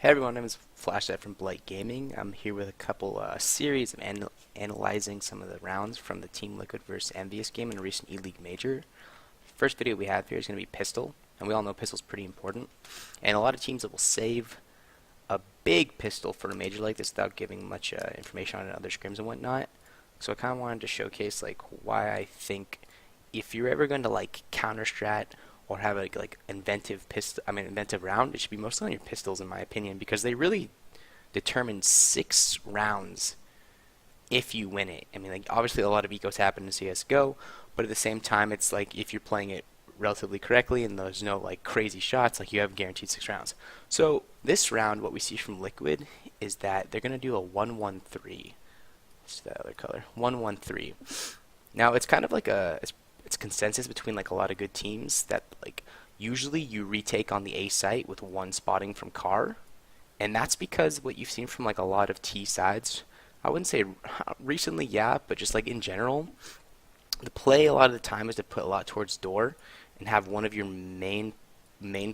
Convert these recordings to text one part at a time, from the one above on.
Hey everyone, my name is Flashstep from Blight Gaming. I'm here with a couple series of analyzing some of the rounds from the Team Liquid vs Envious game in a recent E-League Major. First video we have here is going to be Pistol, and we all know Pistol's pretty important. And a lot of teams that will save a big pistol for a major like this without giving much information on it, other scrims and whatnot. So I kind of wanted to showcase why I think if you're ever going to counter strat or have a inventive round, it should be mostly on your pistols in my opinion, because they really determine 6 rounds if you win it. Obviously a lot of ecos happen in CS:GO, but at the same time it's like if you're playing it relatively correctly and there's no crazy shots, you have guaranteed 6 rounds. So this round, what we see from Liquid is that they're going to do a 1-1-3. Let's do that other color. 1-1-3. Now it's kind of it's consensus between a lot of good teams that usually you retake on the A site with 1 spotting from car, and that's because what you've seen from a lot of T sides, I wouldn't say recently, yeah, but just in general, the play a lot of the time is to put a lot towards door and have one of your main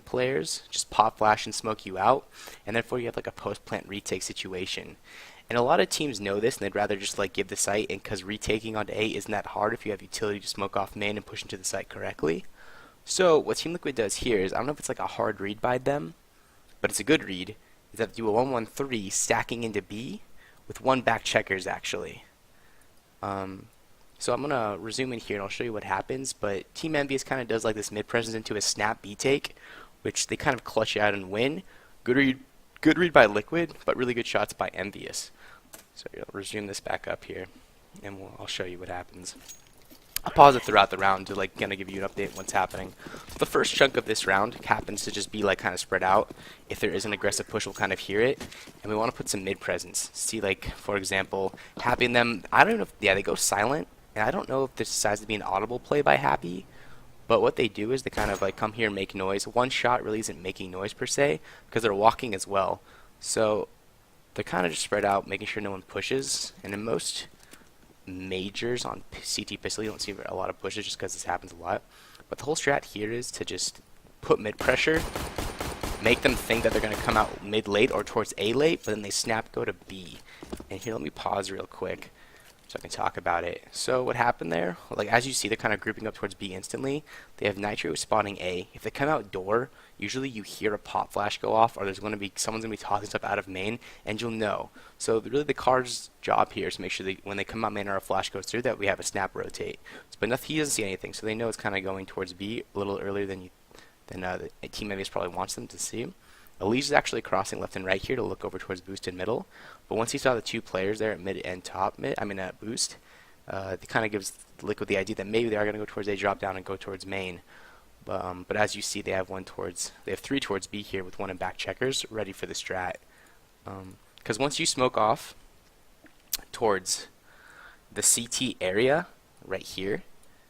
players just pop flash and smoke you out, and therefore you have a post plant retake situation. And a lot of teams know this, and they'd rather just give the site, and because retaking onto A isn't that hard if you have utility to smoke off main and push into the site correctly. So what Team Liquid does here is, I don't know if it's a hard read by them, but it's a good read, is that they do a 1-1-3 stacking into B with 1 back checkers actually. So I'm going to resume in here and I'll show you what happens, but Team Envious kind of does this mid presence into a snap B take, which they kind of clutch out and win. Good read by Liquid, but really good shots by Envious. So I'll resume this back up here, and I'll show you what happens. I'll pause it throughout the round to kind of give you an update on what's happening. The first chunk of this round happens to just be kind of spread out. If there is an aggressive push, we'll kind of hear it, and we want to put some mid presence. See, for example, Happy them. I don't know if they go silent, and I don't know if this decides to be an audible play by Happy. But what they do is they kind of come here and make noise. One shot really isn't making noise per se, because they're walking as well. So they're kind of just spread out, making sure no one pushes. And in most majors on CT pistol, you don't see a lot of pushes just because this happens a lot. But the whole strat here is to just put mid pressure, make them think that they're going to come out mid late or towards A late, but then they snap go to B. And here, let me pause real quick so I can talk about it. So what happened there, as you see, they're kind of grouping up towards B instantly. They have Nitro spotting A. If they come out door, usually you hear a pop flash go off, or there's going to be someone's going to be tossing stuff out of main, and you'll know. So really the car's job here is to make sure that when they come out main or a flash goes through, that we have a snap rotate. But he doesn't see anything, so they know it's kind of going towards B a little earlier than the Team Envious probably wants them to see. Elise is actually crossing left and right here to look over towards boost in middle, but once he saw the 2 players there at mid and top mid, at boost, it kind of gives Liquid the idea that maybe they are going to go towards A drop down and go towards main. But as you see, they have 3 towards B here with 1 in back checkers ready for the strat. Because once you smoke off towards the CT area right here,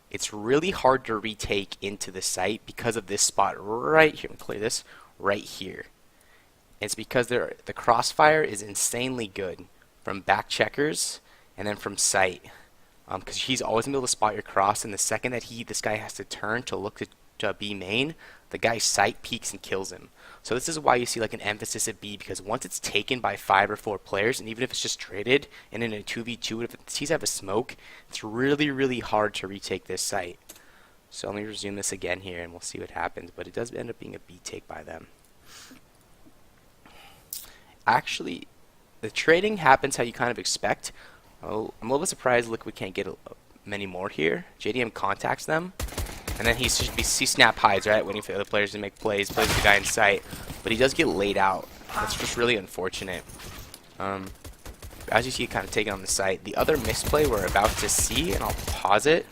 it's really hard to retake into the site because of this spot right here. Let me clear this right here. It's because the crossfire is insanely good from back checkers and then from sight, because he's always going to be able to spot your cross, and the second that this guy has to turn to look to B main, the guy's sight peeks and kills him. So this is why you see an emphasis at B, because once it's taken by 5 or 4 players, and even if it's just traded and in a 2v2, if it sees have a smoke, it's really hard to retake this site. So let me resume this again here and we'll see what happens, but it does end up being a B take by them. Actually, the trading happens how you kind of expect. Oh, I'm a little bit surprised Liquid can't get many more here. JDM contacts them, and then he snap hides, right, waiting for the other players to make plays the guy in sight, but he does get laid out. That's just really unfortunate. As you see, kind of taken on the site. The other misplay we're about to see, and I'll pause it.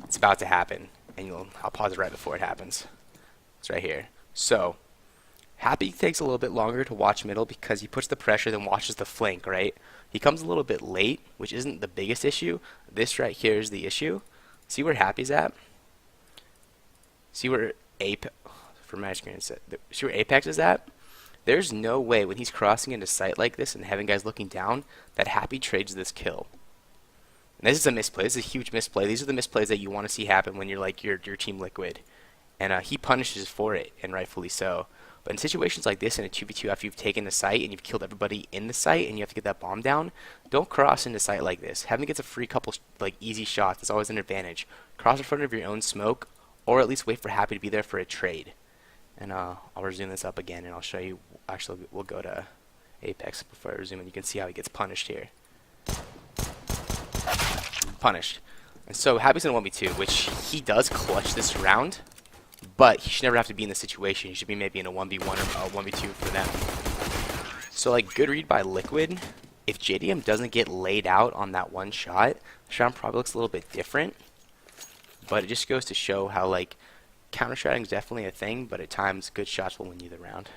It's about to happen, and I'll pause it right before it happens. It's right here. So Happy takes a little bit longer to watch middle because he puts the pressure then watches the flank, right? He comes a little bit late, which isn't the biggest issue. This right here is the issue. See where Happy's at? See where Apex, for my screen, see where Apex is at? There's no way when he's crossing into sight like this and having guys looking down that Happy trades this kill. And this is a misplay. This is a huge misplay. These are the misplays that you want to see happen when you're your Team Liquid. And he punishes for it, and rightfully so. But in situations like this, in a 2v2 after you've taken the site and you've killed everybody in the site and you have to get that bomb down, don't cross into site like this. Having to get a free couple like easy shots is always an advantage. Cross in front of your own smoke, or at least wait for Happy to be there for a trade. And I'll resume this up again, and I'll show you. Actually, we'll go to Apex before I resume, and you can see how he gets punished here. Punished. And so Happy's in a 1v2, which he does clutch this round, but he should never have to be in this situation. He should be maybe in a 1v1 or a 1v2 for them. So like, good read by Liquid. If JDM doesn't get laid out on that one shot, the round probably looks a little bit different. But it just goes to show how like counter-stratting is definitely a thing, but at times good shots will win you the round.